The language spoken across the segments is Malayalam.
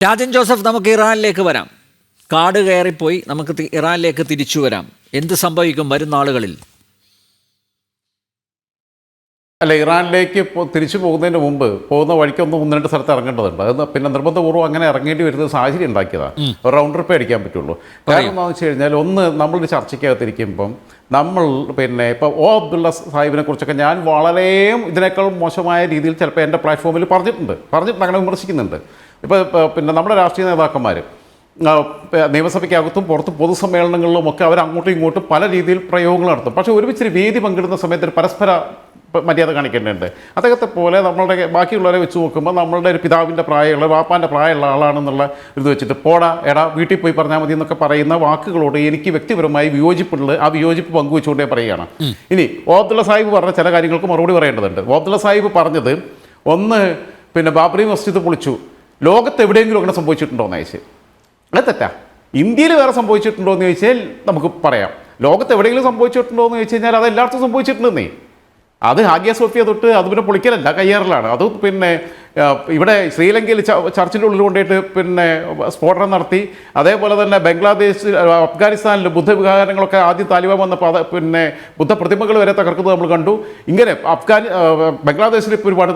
രാജൻ ജോസഫ്, നമുക്ക് ഇറാനിലേക്ക് വരാം. കാട് കയറിപ്പോയി, നമുക്ക് ഇറാനിലേക്ക് തിരിച്ചു വരാം. എന്ത് സംഭവിക്കും വരും നാളുകളിൽ? അല്ല, ഇറാനിലേക്ക് തിരിച്ചു പോകുന്നതിന് മുമ്പ് പോകുന്ന വഴിക്കൊന്ന് ഒന്ന് രണ്ട് സ്ഥലത്ത് ഇറങ്ങേണ്ടതുണ്ട്. അത് പിന്നെ നിർബന്ധപൂർവ്വം അങ്ങനെ ഇറങ്ങേണ്ടി വരുന്ന സാഹചര്യം ഉണ്ടാക്കിയതാണ്. ഒരു റൗണ്ട് ട്രിപ്പേ അടിക്കാൻ പറ്റുള്ളൂ. കാരണം എന്താണെന്ന് വെച്ച് കഴിഞ്ഞാൽ, ഒന്ന് നമ്മളൊരു ചർച്ചയ്ക്കകത്തിരിക്കുമ്പം നമ്മൾ ഇപ്പോൾ അബ്ദുള്ള സാഹിബിനെ കുറിച്ചൊക്കെ ഞാൻ വളരെ ഇതിനേക്കാൾ മോശമായ രീതിയിൽ ചിലപ്പോൾ എൻ്റെ പ്ലാറ്റ്ഫോമിൽ പറഞ്ഞിട്ടുണ്ട്, അങ്ങനെ വിമർശിക്കുന്നുണ്ട്. പിന്നെ നമ്മുടെ രാഷ്ട്രീയ നേതാക്കന്മാർ നിയമസഭയ്ക്കകത്തും പുറത്തും പൊതുസമ്മേളനങ്ങളിലും ഒക്കെ അവർ അങ്ങോട്ടും ഇങ്ങോട്ടും പല രീതിയിൽ പ്രയോഗങ്ങൾ നടത്തും. പക്ഷേ ഒരുമിച്ച് വേദി പങ്കിടുന്ന സമയത്ത് പരസ്പര മര്യാദ കാണിക്കേണ്ടതുണ്ട്. അദ്ദേഹത്തെ പോലെ നമ്മളുടെ ബാക്കിയുള്ളവരെ വെച്ച് നോക്കുമ്പോൾ നമ്മളുടെ ഒരു പിതാവിൻ്റെ പ്രായമുള്ള വാപ്പാൻ്റെ പ്രായമുള്ള ആളാണെന്നുള്ള ഇത് വെച്ചിട്ട് പോടാ എടാ വീട്ടിൽ പോയി പറഞ്ഞാൽ മതി എന്നൊക്കെ പറയുന്ന വാക്കുകളോട് എനിക്ക് വ്യക്തിപരമായി വിയോജിപ്പുള്ളത്. ആ വിയോജിപ്പ് പങ്കുവെച്ചുകൊണ്ടേ പറയുകയാണ്. ഇനി അബ്ദുള്ള സാഹിബ് പറഞ്ഞ ചില കാര്യങ്ങൾക്ക് മറുപടി പറയേണ്ടതുണ്ട്. അബ്ദുള്ള സാഹിബ് പറഞ്ഞത് ഒന്ന്, ബാബറി മസ്ജിദ് പൊളിച്ചു, ലോകത്ത് എവിടെയെങ്കിലും അങ്ങനെ സംഭവിച്ചിട്ടുണ്ടോ എന്ന് ചോദിച്ചാൽ അത് തെറ്റാ. ഇന്ത്യയിൽ വേറെ സംഭവിച്ചിട്ടുണ്ടോ എന്ന് ചോദിച്ചാൽ നമുക്ക് പറയാം. ലോകത്ത് എവിടെയെങ്കിലും സംഭവിച്ചിട്ടുണ്ടോ എന്ന് ചോദിച്ചു കഴിഞ്ഞാൽ അത് എല്ലായിടത്തും സംഭവിച്ചിട്ടുണ്ടെന്നേ. അത് ഹാഗിയ സോഫിയ തൊട്ട് അത് പൊളിക്കലല്ല, കയ്യേറലാണ്. അത് ഇവിടെ ശ്രീലങ്കയിൽ ചർച്ചിൻ്റെ ഉള്ളിൽ കൊണ്ടുപോയിട്ട് സ്ഫോടനം നടത്തി. അതേപോലെ തന്നെ ബംഗ്ലാദേശ്, അഫ്ഗാനിസ്ഥാനിൽ ബുദ്ധവിഹാരങ്ങളൊക്കെ ആദ്യം താലിബാൻ വന്നപ്പോൾ ബുദ്ധ പ്രതിമകൾ വരെ തകർക്കുന്നത് നമ്മൾ കണ്ടു. ഇങ്ങനെ ബംഗ്ലാദേശിൽ ഇപ്പോൾ ഒരുപാട്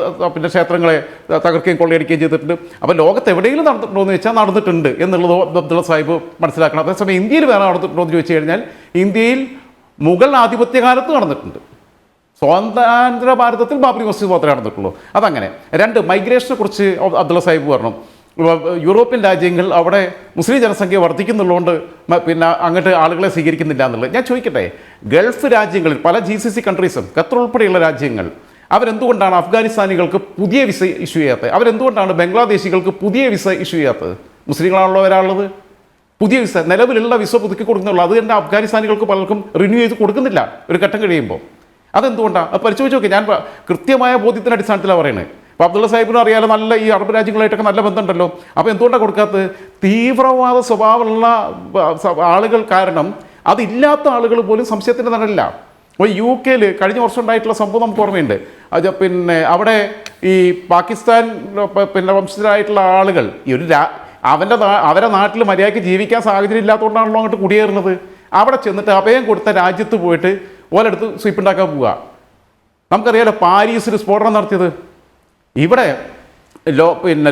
ക്ഷേത്രങ്ങളെ തകർക്കുകയും കൊള്ളയടിക്കുകയും ചെയ്തിട്ടുണ്ട്. അപ്പോൾ ലോകത്ത് എവിടെയെങ്കിലും നടന്നിട്ടുണ്ടോ എന്ന് ചോദിച്ചാൽ നടന്നിട്ടുണ്ട് എന്നുള്ളത് അബ്ദുള്ള സാഹിബ് മനസ്സിലാക്കണം. അതേസമയം ഇന്ത്യയിൽ വേറെ നടന്നിട്ടുണ്ടോ എന്ന് ചോദിച്ചു കഴിഞ്ഞാൽ ഇന്ത്യയിൽ മുഗൾ ആധിപത്യകാലത്ത് നടന്നിട്ടുണ്ട്. സ്വാതന്ത്ര്യ ഭാരതത്തിൽ ബാബറി മസ്ജിദ് മാത്രമേ നടന്നിട്ടുള്ളൂ. അതങ്ങനെ. രണ്ട്, മൈഗ്രേഷനെ കുറിച്ച് അബ്ദുള്ള സാഹിബ് പറഞ്ഞു. യൂറോപ്യൻ രാജ്യങ്ങൾ അവിടെ മുസ്ലിം ജനസംഖ്യ വർദ്ധിക്കുന്നുള്ളതുകൊണ്ട് അങ്ങോട്ട് ആളുകളെ സ്വീകരിക്കുന്നില്ല എന്നുള്ളത്. ഞാൻ ചോദിക്കട്ടെ, ഗൾഫ് രാജ്യങ്ങളിൽ പല GCC കൺട്രീസും ഖത്തർ ഉൾപ്പെടെയുള്ള രാജ്യങ്ങൾ അവരെന്തുകൊണ്ടാണ് അഫ്ഗാനിസ്ഥാനികൾക്ക് പുതിയ വിസ ഇഷ്യൂ ചെയ്യാത്തത്? അവരെന്തുകൊണ്ടാണ് ബംഗ്ലാദേശികൾക്ക് പുതിയ വിസ ഇഷ്യൂ ചെയ്യാത്തത്? മുസ്ലിങ്ങളാണല്ലോ വരാനുള്ളത്. പുതിയ വിസ, നിലവിലുള്ള വിസ പുതുക്കി കൊടുക്കുന്നുള്ളൂ. അത് തന്നെ അഫ്ഗാനിസ്ഥാനികൾക്ക് പലർക്കും റിന്യൂ ചെയ്ത് കൊടുക്കുന്നില്ല ഒരു ഘട്ടം കഴിയുമ്പോൾ. അതെന്തുകൊണ്ടാണ്? അത് പരിശോധിച്ച് നോക്കി. ഞാൻ കൃത്യമായ ബോധ്യത്തിൻ്റെ അടിസ്ഥാനത്തിലാണ് പറയുന്നത്. അപ്പോൾ അബ്ദുള്ള സാഹിബിന് അറിയാലോ, നല്ല ഈ അറബ് രാജ്യങ്ങളായിട്ടൊക്കെ നല്ല ബന്ധമുണ്ടല്ലോ. അപ്പോൾ എന്തുകൊണ്ടാണ് കൊടുക്കാത്തത്? തീവ്രവാദ സ്വഭാവമുള്ള ആളുകൾ കാരണം അതില്ലാത്ത ആളുകൾ പോലും സംശയത്തിൻ്റെ നിഴലില്ല. അപ്പോൾ UK കഴിഞ്ഞ വർഷം ഉണ്ടായിട്ടുള്ള സംഭവം നമുക്ക് ഓർമ്മയുണ്ട്. അത് അവിടെ ഈ പാകിസ്ഥാൻ വംശജരായിട്ടുള്ള ആളുകൾ ഈ ഒരു അവരെ നാട്ടിൽ മര്യാദയ്ക്ക് ജീവിക്കാൻ സാഹചര്യം ഇല്ലാത്തതുകൊണ്ടാണല്ലോ അങ്ങോട്ട് കുടിയേറുന്നത്. അവിടെ ചെന്നിട്ട് അഭയം കൊടുത്ത രാജ്യത്ത് പോയിട്ട് ഓലെടുത്ത് സ്വീപ്പുണ്ടാക്കാൻ പോവുക. നമുക്കറിയാലോ പാരീസിൽ സ്ഫോടനം നടത്തിയത്. ഇവിടെ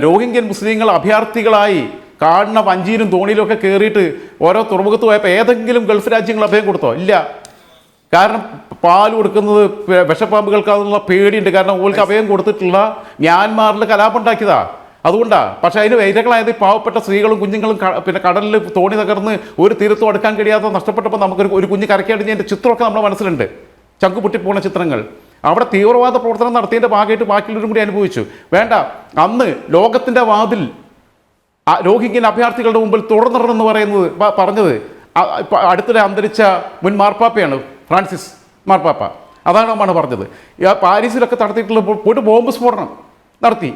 രോഹിംഗ്യൻ മുസ്ലിങ്ങൾ അഭയാർത്ഥികളായി കാണുന്ന വഞ്ചിയിലും തോണിയിലും ഒക്കെ കയറിയിട്ട് ഓരോ തുറമുഖത്ത് പോയപ്പോൾ ഏതെങ്കിലും ഗൾഫ് രാജ്യങ്ങൾ അഭയം കൊടുത്തോ? ഇല്ല. കാരണം പാൽ കൊടുക്കുന്നത് വിഷപ്പാമ്പുകൾക്കാണെന്നുള്ള പേടിയുണ്ട്. കാരണം ഓൾക്ക് അഭയം കൊടുത്തിട്ടുള്ള മ്യാൻമാറിൽ കലാപുണ്ടാക്കിയതാ. അതുകൊണ്ടാണ്. പക്ഷേ അതിന് വൈരകളായത് പാവപ്പെട്ട സ്ത്രീകളും കുഞ്ഞുങ്ങളും കടലിൽ തോണി തകർന്ന് ഒരു തീരത്തും അടുക്കാൻ കഴിയാതെ നഷ്ടപ്പെട്ടപ്പോൾ നമുക്കൊരു കുഞ്ഞ് കരക്കടിഞ്ഞതിൻ്റെ ചിത്രമൊക്കെ നമ്മുടെ മനസ്സിലുണ്ട്. ചങ്കു പൊട്ടിപ്പോണ ചിത്രങ്ങൾ. അവിടെ തീവ്രവാദ പ്രവർത്തനം നടത്തിയതിൻ്റെ ഭാഗമായിട്ട് ബാക്കിയുള്ളവരും കൂടി അനുഭവിച്ചു. വേണ്ട, അന്ന് ലോകത്തിൻ്റെ വാതിൽ രോഹിംഗ്യൻ അഭയാർത്ഥികളുടെ മുമ്പിൽ തുറന്നിടണമെന്ന് പറഞ്ഞത് അടുത്തിടെ അന്തരിച്ച മുൻ മാർപ്പാപ്പയാണ്, ഫ്രാൻസിസ് മാർപ്പാപ്പ. അതാണ് നമ്മൾ പറഞ്ഞത്. പാരീസിലൊക്കെ നടത്തിയിട്ടുള്ള പോയിട്ട് ബോംബ് സ്ഫോടനം നടത്തി.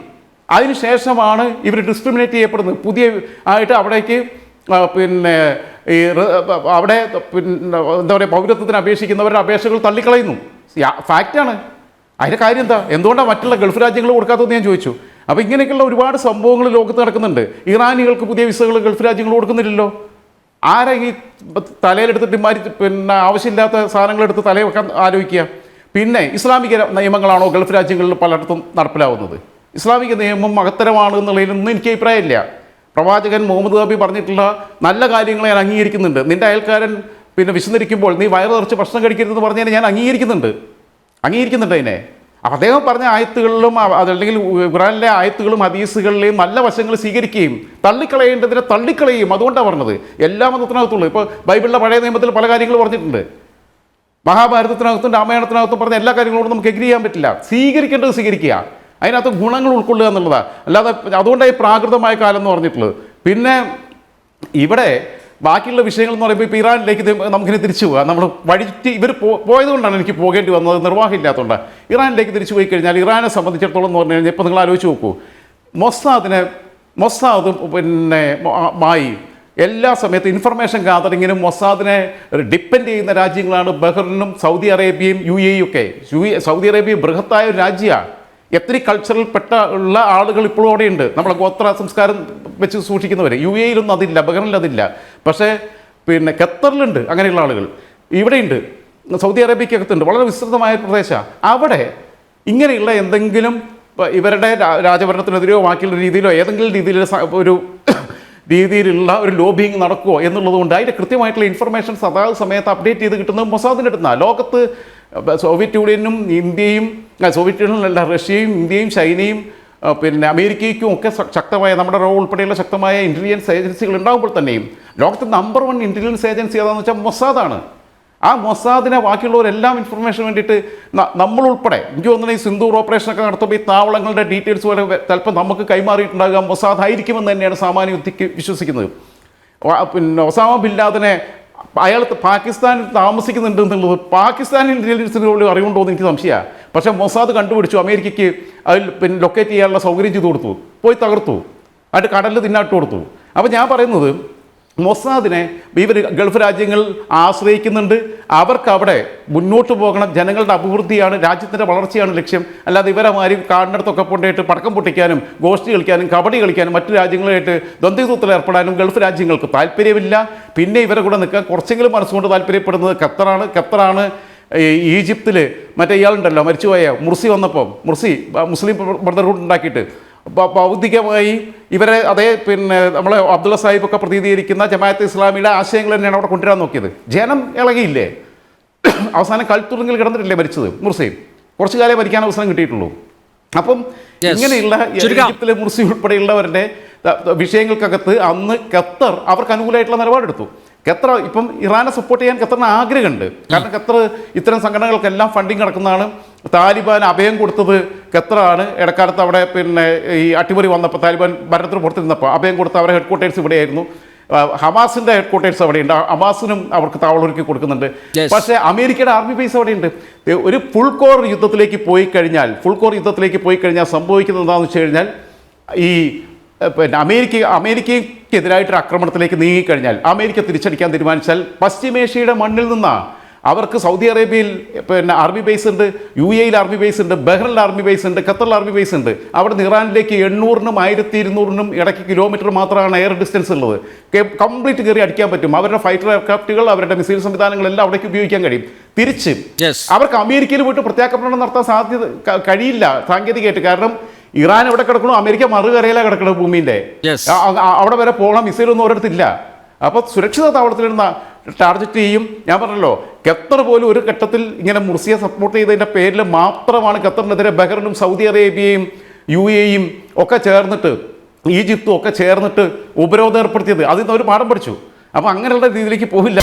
അതിനുശേഷമാണ് ഇവർ ഡിസ്ക്രിമിനേറ്റ് ചെയ്യപ്പെടുന്നത്. പുതിയ ആയിട്ട് അവിടേക്ക് ഈ അവിടെ എന്താ പറയുക, പൗരത്വത്തിന് അപേക്ഷിക്കുന്നവരുടെ അപേക്ഷകൾ തള്ളിക്കളയുന്നു. ഫാക്റ്റാണ്. അതിൻ്റെ കാര്യം എന്താ? എന്തുകൊണ്ടാണ് മറ്റുള്ള ഗൾഫ് രാജ്യങ്ങൾ കൊടുക്കാത്തതെന്ന് ഞാൻ ചോദിച്ചു. അപ്പോൾ ഇങ്ങനെയൊക്കെയുള്ള ഒരുപാട് സംഭവങ്ങൾ ലോകത്ത് നടക്കുന്നുണ്ട്. ഇറാനികൾക്ക് പുതിയ വിസകൾ ഗൾഫ് രാജ്യങ്ങൾ കൊടുക്കുന്നില്ലല്ലോ. ആരാ ഈ തലയിലെടുത്തിട്ട് ആവശ്യമില്ലാത്ത സാധനങ്ങൾ എടുത്ത് തലയിൽ വെക്കാൻ ആലോചിക്കുക? പിന്നെ ഇസ്ലാമിക നിയമങ്ങളാണോ ഗൾഫ് രാജ്യങ്ങളിൽ പലയിടത്തും നടപ്പിലാവുന്നത്? ഇസ്ലാമിക നിയമം മഹത്തരമാണ് എന്നുള്ളതിലൊന്നും എനിക്ക് അഭിപ്രായമില്ല. പ്രവാചകൻ മുഹമ്മദ് നബി പറഞ്ഞിട്ടുള്ള നല്ല കാര്യങ്ങളെ ഞാൻ അംഗീകരിക്കുന്നുണ്ട്. നിൻ്റെ അയൽക്കാരൻ വിശന്നിരിക്കുമ്പോൾ നീ വയറ് നിറച്ച് ഭക്ഷണം കഴിക്കരുതെന്ന് പറഞ്ഞാൽ ഞാൻ അംഗീകരിക്കുന്നുണ്ട് അതിനെ. അദ്ദേഹം പറഞ്ഞ ആയത്തുകളിലും അതല്ലെങ്കിൽ ഖുർആനിലെ ആയത്തുകളും ഹദീസുകളിലെയും നല്ല വശങ്ങൾ സ്വീകരിക്കുകയും തള്ളിക്കളയേണ്ടതിനെ തള്ളിക്കളയും. അതുകൊണ്ടാണ് പറഞ്ഞത്. എല്ലാ മതത്തിനകത്തുള്ളൂ. ഇപ്പോൾ ബൈബിളിലെ പഴയ നിയമത്തിൽ പല കാര്യങ്ങൾ പറഞ്ഞിട്ടുണ്ട്. മഹാഭാരതത്തിനകത്തും രാമായണത്തിനകത്തും പറഞ്ഞ എല്ലാ കാര്യങ്ങളോടും നമുക്ക് എഗ്രി ചെയ്യാൻ പറ്റില്ല. സ്വീകരിക്കേണ്ടത് സ്വീകരിക്കുക, അതിനകത്ത് ഗുണങ്ങൾ ഉൾക്കൊള്ളുക എന്നുള്ളതാണ്. അല്ലാതെ അതുകൊണ്ടായി പ്രാകൃതമായ കാലം എന്ന് പറഞ്ഞിട്ടുള്ളത്. പിന്നെ ഇവിടെ ബാക്കിയുള്ള വിഷയങ്ങൾ എന്ന് പറയുമ്പോൾ ഇപ്പോൾ ഇറാനിലേക്ക് നമുക്കിനി തിരിച്ചു പോകാം. നമ്മൾ വഴിറ്റി ഇവർ പോയതുകൊണ്ടാണ് എനിക്ക് പോകേണ്ടി വന്നത്, നിർവാഹം ഇല്ലാത്തതുകൊണ്ടാണ്. ഇറാനിലേക്ക് തിരിച്ചു പോയി കഴിഞ്ഞാൽ ഇറാനെ സംബന്ധിച്ചിടത്തോളം എന്ന് പറഞ്ഞു കഴിഞ്ഞാൽ ഇപ്പോൾ നിങ്ങൾ ആലോചിച്ച് നോക്കൂ, മൊസാദ് മായി എല്ലാ സമയത്തും ഇൻഫർമേഷൻ ഗാദറിങ്ങിനും മൊസാദിനെ ഡിപ്പെൻഡ് ചെയ്യുന്ന രാജ്യങ്ങളാണ് ബഹ്റിനും സൗദി അറേബ്യയും UAE ഒക്കെ. സൗദി അറേബ്യ ബൃഹത്തായ ഒരു രാജ്യമാണ്. എത്നിക് കൾച്ചറിൽ ഉള്ള ആളുകൾ ഇപ്പോഴും അവിടെയുണ്ട്. നമ്മളെ ഗോത്ര സംസ്കാരം വെച്ച് സൂക്ഷിക്കുന്നവർ. UAE-യിലൊന്നും അതില്ല, ബഹ്റിനിൽ അതില്ല. പക്ഷേ പിന്നെ ഖത്തറിലുണ്ട് അങ്ങനെയുള്ള ആളുകൾ, ഇവിടെയുണ്ട്, സൗദി അറേബ്യക്കകത്തുണ്ട്. വളരെ വിസ്തൃതമായ പ്രദേശമാണ്. അവിടെ ഇങ്ങനെയുള്ള എന്തെങ്കിലും ഇവരുടെ രാജഭരണത്തിനെതിരെയോ ബാക്കിയുള്ള രീതിയിലോ ഏതെങ്കിലും രീതിയിലുള്ള ഒരു ലോബിയിങ് നടക്കുമോ എന്നുള്ളത് കൊണ്ട് അതിൻ്റെ കൃത്യമായിട്ടുള്ള ഇൻഫർമേഷൻ സമയത്ത് അപ്ഡേറ്റ് ചെയ്ത് കിട്ടുന്നത് മൊസാദിൻ്റെ അടുത്താണ്. ലോകത്ത് സോവിയറ്റ് യൂണിയനും ഇന്ത്യയും, സോവിയറ്റ് യൂണിയനല്ല, റഷ്യയും ഇന്ത്യയും ചൈനയും പിന്നെ അമേരിക്കയ്ക്കും ഒക്കെ ശക്തമായ, നമ്മുടെ റോ ഉൾപ്പെടെയുള്ള ശക്തമായ ഇൻ്റലിജൻസ് ഏജൻസികൾ ഉണ്ടാകുമ്പോൾ തന്നെയും ലോകത്തെ നമ്പർ 1 ഇൻ്റലിജൻസ് ഏജൻസി ഏതാണെന്ന് വെച്ചാൽ മൊസാദാണ്. ആ മൊസാദിനെ ബാക്കിയുള്ളവരെല്ലാം ഇൻഫർമേഷൻ വേണ്ടിയിട്ട് നമ്മളുൾപ്പെടെ, എനിക്ക് തോന്നുന്നത് ഈ സിന്ദൂർ ഓപ്പറേഷനൊക്കെ നടത്തുമ്പോൾ ഈ താവളങ്ങളുടെ ഡീറ്റെയിൽസ് പോലെ ചിലപ്പോൾ നമുക്ക് കൈമാറിയിട്ടുണ്ടാകുക മൊസാദ് ആയിരിക്കുമെന്ന് തന്നെയാണ് സാമാന്യ ബുദ്ധിക്ക് വിശ്വസിക്കുന്നത്. പിന്നെ ഒസാമ ബിൻ ലാദനെ അയാൾ പാകിസ്ഥാനിൽ താമസിക്കുന്നുണ്ട് എന്നുള്ളത് പാകിസ്ഥാനിൽ ഇൻ്റലിജൻസിന് പോലും അറിവുണ്ടോ എന്ന് എനിക്ക് സംശയമാണ്. പക്ഷേ മൊസാദ് കണ്ടുപിടിച്ചു, അമേരിക്കയ്ക്ക് അതിൽ പിന്നെ ലൊക്കേറ്റ് ചെയ്യാനുള്ള സൗകര്യം ചെയ്ത് കൊടുത്തു, പോയി തകർത്തു, അത് കടലിൽ തിന്നാട്ട് കൊടുത്തു. അപ്പോൾ ഞാൻ പറയുന്നത് മൊസാദിനെ ഇവർ ഗൾഫ് രാജ്യങ്ങൾ ആശ്രയിക്കുന്നുണ്ട്. അവർക്ക് അവിടെ മുന്നോട്ട് പോകണം, ജനങ്ങളുടെ അഭിവൃദ്ധിയാണ്, രാജ്യത്തിൻ്റെ വളർച്ചയാണ് ലക്ഷ്യം. അല്ലാതെ ഇവരെ മാറി കാടിനടുത്തൊക്കെ കൊണ്ടുപോയിട്ട് പടക്കം പൊട്ടിക്കാനും ഗോഷ്ടി കളിക്കാനും കബഡി കളിക്കാനും മറ്റു രാജ്യങ്ങളായിട്ട് ദ്വന്ദ്വയുദ്ധത്തിൽ ഏർപ്പെടാനും ഗൾഫ് രാജ്യങ്ങൾക്ക് താല്പര്യമില്ല. പിന്നെ ഇവരെ കൂടെ നിൽക്കാൻ കുറച്ചെങ്കിലും മനസ്സുകൊണ്ട് താല്പര്യപ്പെടുന്നത് ഖത്തറാണ്. ഈജിപ്തിൽ മറ്റേ ഇയാളുണ്ടല്ലോ മരിച്ചുപോയ മുർസി വന്നപ്പോൾ, മുസ്ലിം ബ്രദർഹുഡ് ഉണ്ടാക്കിയിട്ട് ഭൗതികമായി ഇവരെ അതേ പിന്നെ നമ്മളെ അബ്ദുള്ള സാഹിബൊക്കെ പ്രതിനിധീകരിക്കുന്ന ജമാഅത്തെ ഇസ്ലാമിയുടെ ആശയങ്ങൾ തന്നെയാണ് അവിടെ കൊണ്ടുവരാൻ നോക്കിയത്. ജനം ഇളകിയില്ലേ? അവസാനം കൽത്തുറുങ്ങിൽ കിടന്നിട്ടില്ലേ മരിച്ചത് മുർസി? കുറച്ചു കാലം മരിക്കാൻ അവസരം കിട്ടിയിട്ടുള്ളൂ. അപ്പം ഇങ്ങനെയുള്ള ഈജിപ്തിലെ മുർസി ഉൾപ്പെടെയുള്ളവരുടെ വിഷയങ്ങൾക്കകത്ത് അന്ന് ഖത്തർ അവർക്ക് അനുകൂലമായിട്ടുള്ള നിലപാടെടുത്തു. ഖത്തർ ഇപ്പം ഇറാനെ സപ്പോർട്ട് ചെയ്യാൻ ഖത്തറിന് ആഗ്രഹമുണ്ട്. കാരണം ഖത്തർ ഇത്തരം സംഘടനകൾക്കെല്ലാം ഫണ്ടിങ് നടക്കുന്നതാണ്. താലിബാൻ അഭയം കൊടുത്തത് ഖത്തറാണ്. ഇടക്കാലത്ത് അവിടെ പിന്നെ ഈ അട്ടിമറി വന്നപ്പോൾ താലിബാൻ ഭരണത്തിന് പുറത്തിരുന്നപ്പോൾ അഭയം കൊടുത്ത അവരുടെ ഹെഡ് ക്വാർട്ടേഴ്സ് ഇവിടെയായിരുന്നു. ഹമാസിൻ്റെ ഹെഡ് ക്വാർട്ടേഴ്സ് അവിടെയുണ്ട്. ഹമാസിനും അവർക്ക് താവളൊരുക്കി കൊടുക്കുന്നുണ്ട്. പക്ഷേ അമേരിക്കയുടെ ആർമി ബേസ് അവിടെയുണ്ട്. ഒരു ഫുൾ കോർ യുദ്ധത്തിലേക്ക് പോയി കഴിഞ്ഞാൽ സംഭവിക്കുന്നത് എന്താണെന്ന് വെച്ച് കഴിഞ്ഞാൽ ഈ പിന്നെ അമേരിക്കയ്ക്കെതിരായിട്ടൊരു ആക്രമണത്തിലേക്ക് നീങ്ങിക്കഴിഞ്ഞാൽ, അമേരിക്ക തിരിച്ചടിക്കാൻ തീരുമാനിച്ചാൽ പശ്ചിമേഷ്യയുടെ മണ്ണിൽ നിന്നാണ്. അവർക്ക് സൗദി അറേബ്യയിൽ പിന്നെ ആർമി ബേസ് ഉണ്ട്, UAE-യിൽ ആർമി ബേസ് ഉണ്ട്, ബഹ്റിനിൽ ആർമി ബേസ് ഉണ്ട്, ഖത്തറിൽ ആർമി ബേസ് ഉണ്ട്. അവിടെ നിന്ന് ഇറാനിലേക്ക് 800-നും 1200-നും ഇടയ്ക്ക് കിലോമീറ്റർ മാത്രമാണ് എയർ ഡിസ്റ്റൻസ് ഉള്ളത്. കംപ്ലീറ്റ് കയറി അടിക്കാൻ പറ്റും. അവരുടെ ഫൈറ്റർ എയർക്രാഫ്റ്റുകൾ, അവരുടെ മിസൈൽ സംവിധാനങ്ങളെല്ലാം അവിടേക്ക് ഉപയോഗിക്കാൻ കഴിയും. തിരിച്ച് അവർക്ക് അമേരിക്കയിൽ പോയിട്ട് പ്രത്യാക്രമണം നടത്താൻ കഴിയില്ല സാങ്കേതികമായിട്ട്. കാരണം ഇറാൻ എവിടെ കിടക്കണോ അമേരിക്ക മറുകരയിലാണ് കിടക്കുന്നത് ഭൂമിൻ്റെ. അവിടെ വരെ പോകണം, മിസൈലൊന്നും ഒരിടത്തില്ല. അപ്പോൾ സുരക്ഷിത താവളത്തിലിരുന്ന ടാർഗറ്റ് ചെയ്യും. ഞാൻ പറഞ്ഞല്ലോ, ഖത്തർ പോലും ഒരു ഘട്ടത്തിൽ ഇങ്ങനെ മുർസിയെ സപ്പോർട്ട് ചെയ്തതിൻ്റെ പേരിൽ മാത്രമാണ് ഖത്തറിനെതിരെ ബഹ്റിനും സൗദി അറേബ്യയും UAE-യും ഒക്കെ ചേർന്നിട്ട്, ഈജിപ്തും ഒക്കെ ചേർന്നിട്ട് ഉപരോധം ഏർപ്പെടുത്തിയത്. അതിൽ നിന്ന് അവർ പാഠം പഠിച്ചു. അപ്പോൾ അങ്ങനെയുള്ള രീതിയിലേക്ക് പോവില്ല.